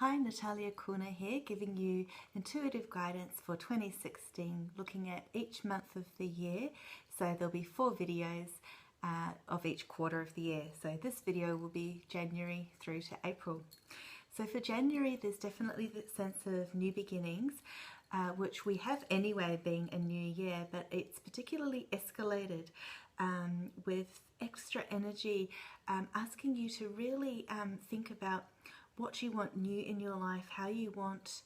Hi, Natalia Kuna here, giving you intuitive guidance for 2016, looking at each month of the year. So there'll be 4 videos of each quarter of the year. So this video will be January through to April. So for January, there's definitely the sense of new beginnings, which we have anyway being a new year, but it's particularly escalated with extra energy, asking you to really think about what you want new in your life, how you want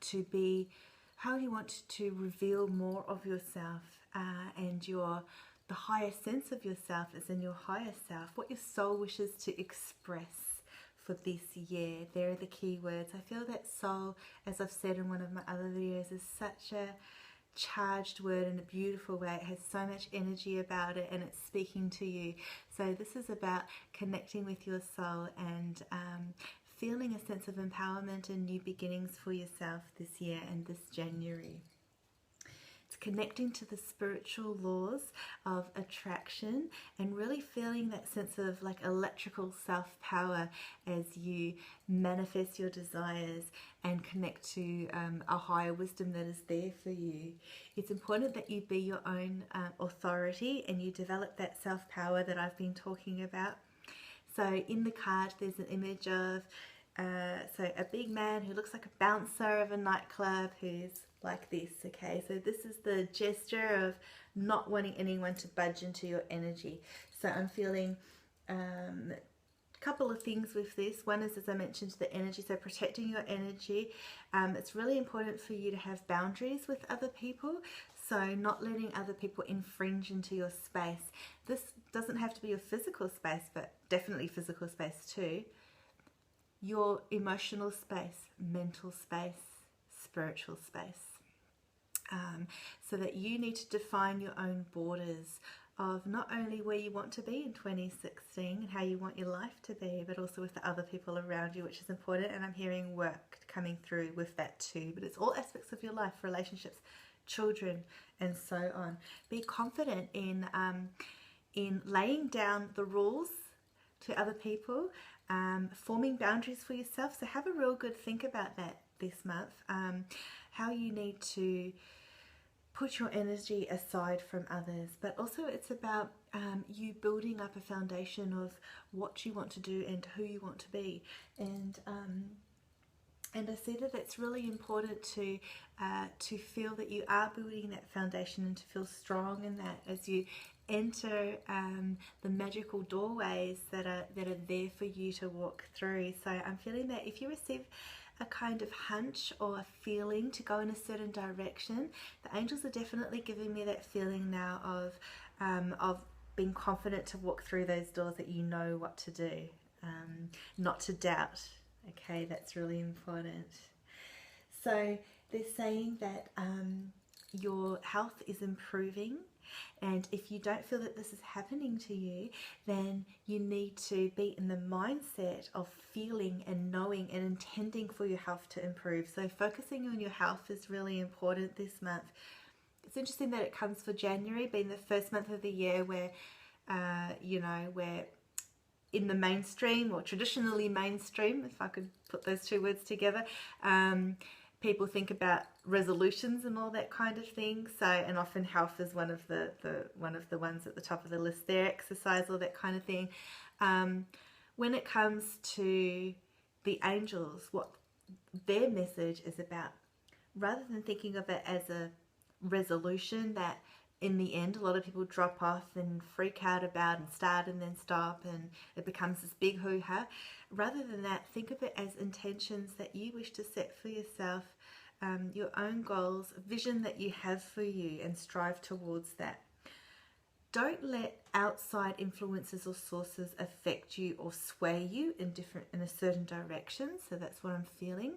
to be, how you want to reveal more of yourself and the highest sense of yourself is in your higher self, what your soul wishes to express for this year. There are the key words. I feel that soul, as I've said in one of my other videos, is such a charged word in a beautiful way. It has so much energy about it and it's speaking to you. So this is about connecting with your soul and feeling a sense of empowerment and new beginnings for yourself this year and this January. It's connecting to the spiritual laws of attraction and really feeling that sense of like electrical self-power as you manifest your desires and connect to a higher wisdom that is there for you. It's important that you be your own authority and you develop that self-power that I've been talking about. So in the card there's an image of a big man who looks like a bouncer of a nightclub who's like this, okay? So this is the gesture of not wanting anyone to budge into your energy. So I'm feeling a couple of things with this. One is, as I mentioned, the energy, so protecting your energy. It's really important for you to have boundaries with other people, so not letting other people infringe into your space. This doesn't have to be your physical space, but definitely physical space too. Your emotional space, mental space, spiritual space. So that you need to define your own borders of not only where you want to be in 2016 and how you want your life to be, but also with the other people around you, which is important. And I'm hearing work coming through with that too. But it's all aspects of your life, relationships, children, and so on. Be confident in laying down the rules to other people, forming boundaries for yourself. So have a real good think about that this month, how you need to put your energy aside from others, but also it's about you building up a foundation of what you want to do and who you want to be. And I see that it's really important to feel that you are building that foundation and to feel strong in that as you enter the magical doorways that are there for you to walk through. So I'm feeling that if you receive a kind of hunch or a feeling to go in a certain direction, the angels are definitely giving me that feeling now of being confident to walk through those doors, that you know what to do, not to doubt. Okay, that's really important. So they're saying that your health is improving, and if you don't feel that this is happening to you, then you need to be in the mindset of feeling and knowing and intending for your health to improve. So focusing on your health is really important this month. It's interesting that it comes for January, being the first month of the year where, you know, we're in the mainstream, or traditionally mainstream, if I could put those two words together. People think about resolutions and all that kind of thing. So, and often health is one of the ones at the top of the list there, exercise, all that kind of thing. When it comes to the angels, what their message is about, rather than thinking of it as a resolution that in the end a lot of people drop off and freak out about and start and then stop and it becomes this big hoo-ha, rather than that, think of it as intentions that you wish to set for yourself, your own goals, vision that you have for you, and strive towards that. Don't let outside influences or sources affect you or sway you in a certain direction. So that's what I'm feeling.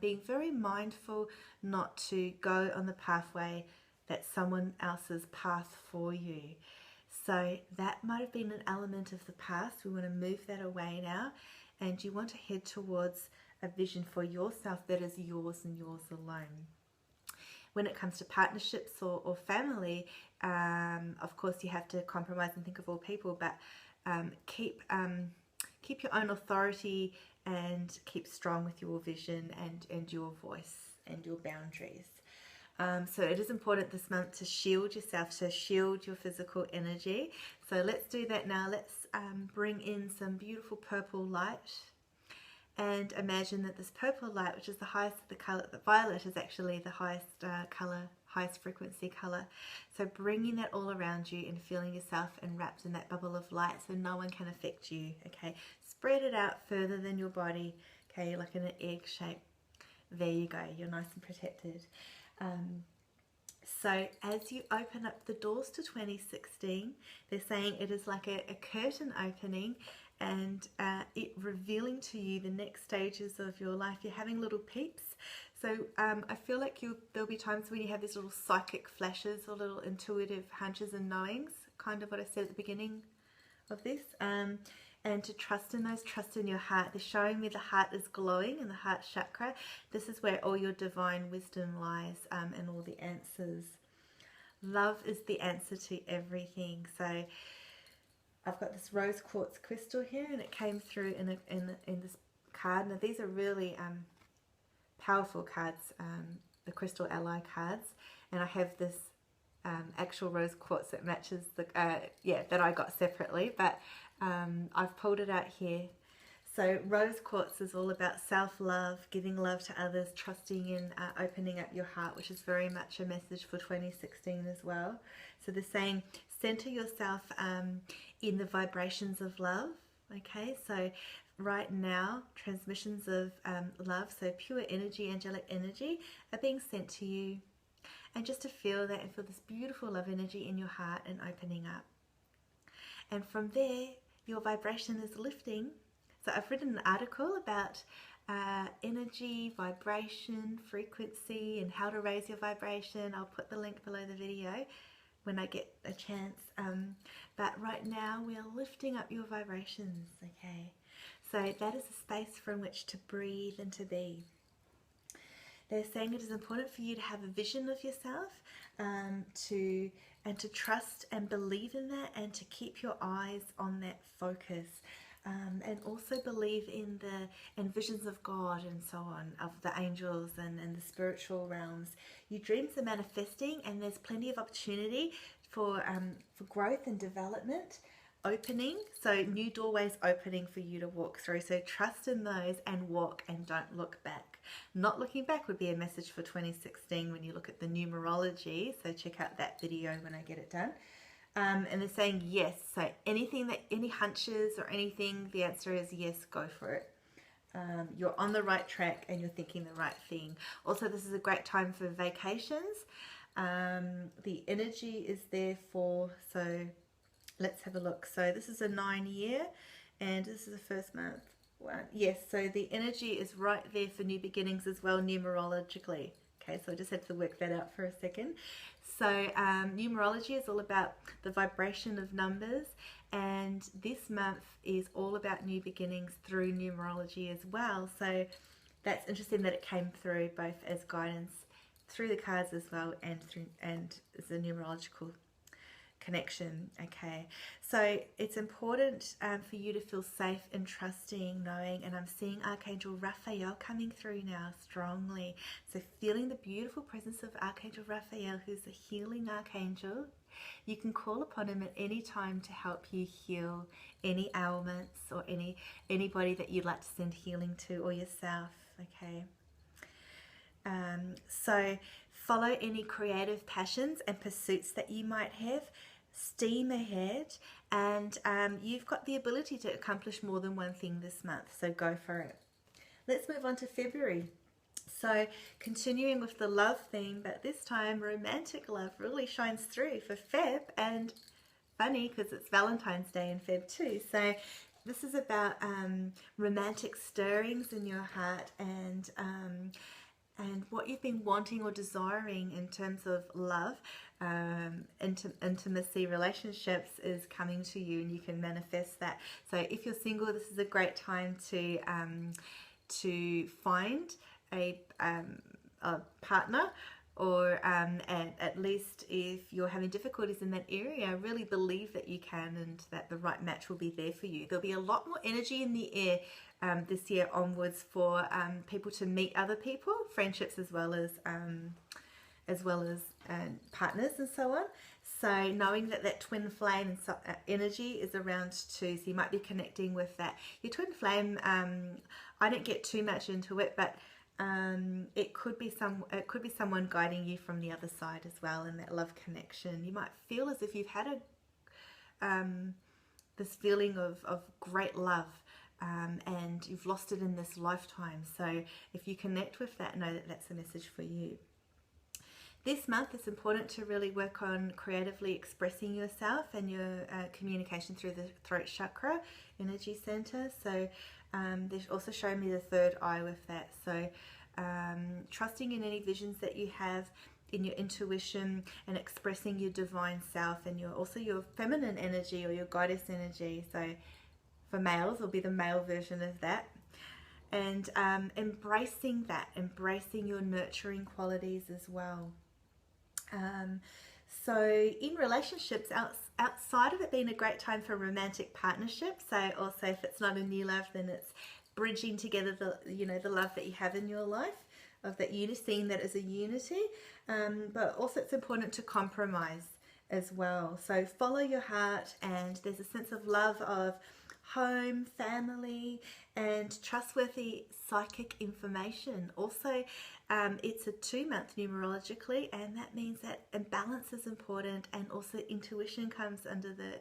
Being very mindful not to go on the pathway that's someone else's path for you. So that might have been an element of the past. We want to move that away now, and you want to head towards a vision for yourself that is yours and yours alone. When it comes to partnerships or family, of course you have to compromise and think of all people, but keep your own authority and keep strong with your vision and your voice and your boundaries. So it is important this month to shield yourself, to shield your physical energy. So let's do that now. Let's bring in some beautiful purple light, and imagine that this purple light, which is the highest of the color, the violet is actually the highest color, highest frequency color. So bringing that all around you and feeling yourself enwrapped in that bubble of light so no one can affect you, okay? Spread it out further than your body, okay, like in an egg shape. There you go, you're nice and protected. So as you open up the doors to 2016, they're saying it is like a curtain opening, and it revealing to you the next stages of your life. You're having little peeps. So I feel like there'll be times when you have these little psychic flashes or little intuitive hunches and knowings, kind of what I said at the beginning of this. And to trust in those, trust in your heart. They're showing me the heart is glowing in the heart chakra. This is where all your divine wisdom lies, and all the answers. Love is the answer to everything. So I've got this rose quartz crystal here, and it came through in this card. Now these are really powerful cards, the crystal ally cards, and I have this actual rose quartz that matches the that I got separately, but I've pulled it out here. So rose quartz is all about self-love, giving love to others, trusting in opening up your heart, which is very much a message for 2016 as well. So they're saying center yourself in the vibrations of love. Okay, so right now transmissions of love, so pure energy, angelic energy, are being sent to you. And just to feel that and feel this beautiful love energy in your heart and opening up. And from there, your vibration is lifting. So I've written an article about energy, vibration, frequency, and how to raise your vibration. I'll put the link below the video when I get a chance. But right now, we are lifting up your vibrations, okay? So that is a space from which to breathe and to be. They're saying it is important for you to have a vision of yourself, to trust and believe in that, and to keep your eyes on that focus, and also believe in visions of God and so on, of the angels and the spiritual realms. Your dreams are manifesting, and there's plenty of opportunity for growth and development opening, so new doorways opening for you to walk through. So trust in those and walk, and don't look back. Not looking back would be a message for 2016 when you look at the numerology, so check out that video when I get it done. And they're saying yes, so any hunches or anything, the answer is yes, go for it. You're on the right track and you're thinking the right thing. Also, this is a great time for vacations. The energy is there for, so let's have a look. So this is a 9-year, and this is the first month. Yes, so the energy is right there for new beginnings as well, numerologically. Okay, so I just had to work that out for a second. So numerology is all about the vibration of numbers, and this month is all about new beginnings through numerology as well. So that's interesting that it came through both as guidance through the cards as well, and as a numerological connection. Okay, so it's important for you to feel safe and trusting, knowing, and I'm seeing Archangel Raphael coming through now strongly. So feeling the beautiful presence of Archangel Raphael, who's a healing archangel. You can call upon him at any time to help you heal any ailments or anybody that you'd like to send healing to, or yourself. Okay. So follow any creative passions and pursuits that you might have. Steam ahead, and you've got the ability to accomplish more than one thing this month, so go for it. Let's move on to February. So continuing with the love theme, but this time romantic love really shines through for Feb, and funny because it's Valentine's Day in Feb too. So this is about romantic stirrings in your heart, and what you've been wanting or desiring in terms of love, intimacy, relationships is coming to you, and you can manifest that. So if you're single, this is a great time to find a partner, or at least if you're having difficulties in that area, really believe that you can, and that the right match will be there for you. There'll be a lot more energy in the air this year onwards for people to meet other people, friendships as well as partners and so on. So knowing that that twin flame and energy is around too, so you might be connecting with that. Your twin flame, I don't get too much into it, but it could be someone guiding you from the other side as well, in that love connection. You might feel as if you've had this feeling of great love, and you've lost it in this lifetime. So if you connect with that, know that that's a message for you. This month it's important to really work on creatively expressing yourself and your communication through the throat chakra energy center. So they're also showing me the third eye with that. So trusting in any visions that you have, in your intuition, and expressing your divine self and also your feminine energy or your goddess energy. So for males, will be the male version of that. And embracing your nurturing qualities as well. So in relationships, outside of it being a great time for romantic partnerships, so also if it's not a new love, then it's bridging together the love that you have in your life, of that unity, seeing that as a unity, but also it's important to compromise as well. So follow your heart, and there's a sense of love of home, family, and trustworthy psychic information. Also, it's a 2-month numerologically, and that means that balance is important, and also intuition comes under the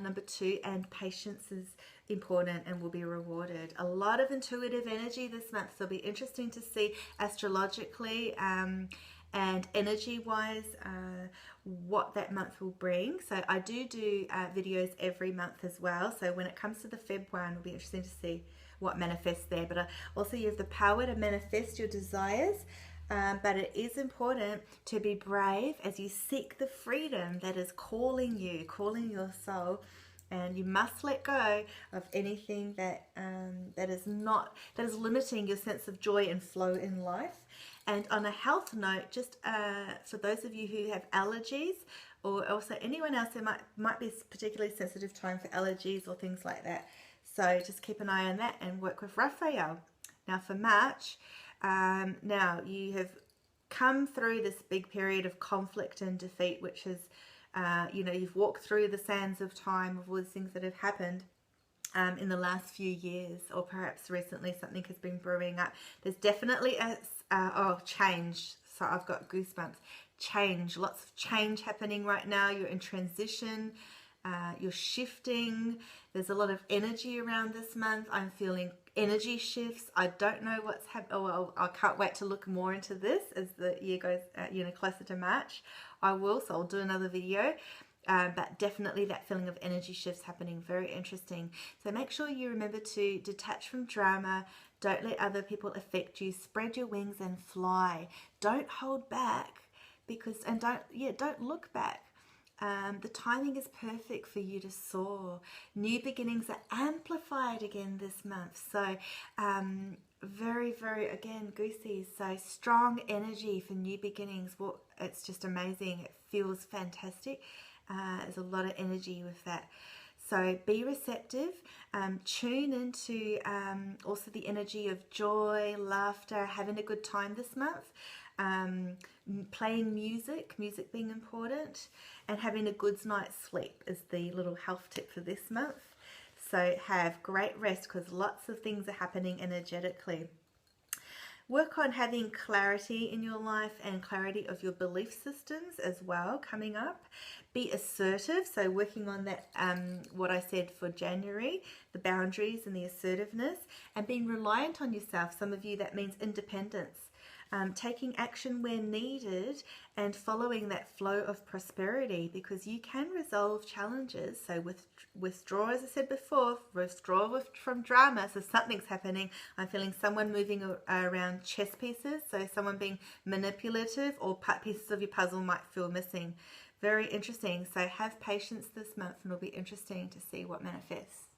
number 2, and patience is important and will be rewarded. A lot of intuitive energy this month, so it'll be interesting to see astrologically and energy wise what that month will bring. So I do videos every month as well, so when it comes to the Feb one, it'll be interesting to see what manifests there. But also you have the power to manifest your desires, but it is important to be brave as you seek the freedom that is calling you, calling your soul. And you must let go of anything that is limiting your sense of joy and flow in life. And on a health note, just for those of you who have allergies, or also anyone else who might be a particularly sensitive time for allergies or things like that, so just keep an eye on that and work with Raphael. Now for March, now you have come through this big period of conflict and defeat, which is you've walked through the sands of time of all the things that have happened in the last few years, or perhaps recently something has been brewing up. There's definitely a change. So I've got goosebumps. Change, lots of change happening right now. You're in transition. You're shifting. There's a lot of energy around this month. I'm feeling energy shifts. I don't know what's happening. Oh, well, I can't wait to look more into this as the year goes, closer to March. So I'll do another video. But definitely that feeling of energy shifts happening. Very interesting. So make sure you remember to detach from drama. Don't let other people affect you. Spread your wings and fly. Don't hold back, don't look back. The timing is perfect for you to soar. New beginnings are amplified again this month. So very, very, again, goosies. So strong energy for new beginnings. Well, it's just amazing. It feels fantastic. There's a lot of energy with that. So be receptive. Tune into also the energy of joy, laughter, having a good time this month. Playing music being important, and having a good night's sleep is the little health tip for this month. So have great rest, because lots of things are happening energetically. Work on having clarity in your life and clarity of your belief systems as well coming up. Be assertive, so working on that, what I said for January, the boundaries and the assertiveness, and being reliant on yourself. Some of you, that means independence. Taking action where needed and following that flow of prosperity, because you can resolve challenges. So withdraw, as I said before, withdraw from drama. So something's happening. I'm feeling someone moving around chess pieces, so someone being manipulative, or pieces of your puzzle might feel missing. Very interesting. So have patience this month, and it'll be interesting to see what manifests.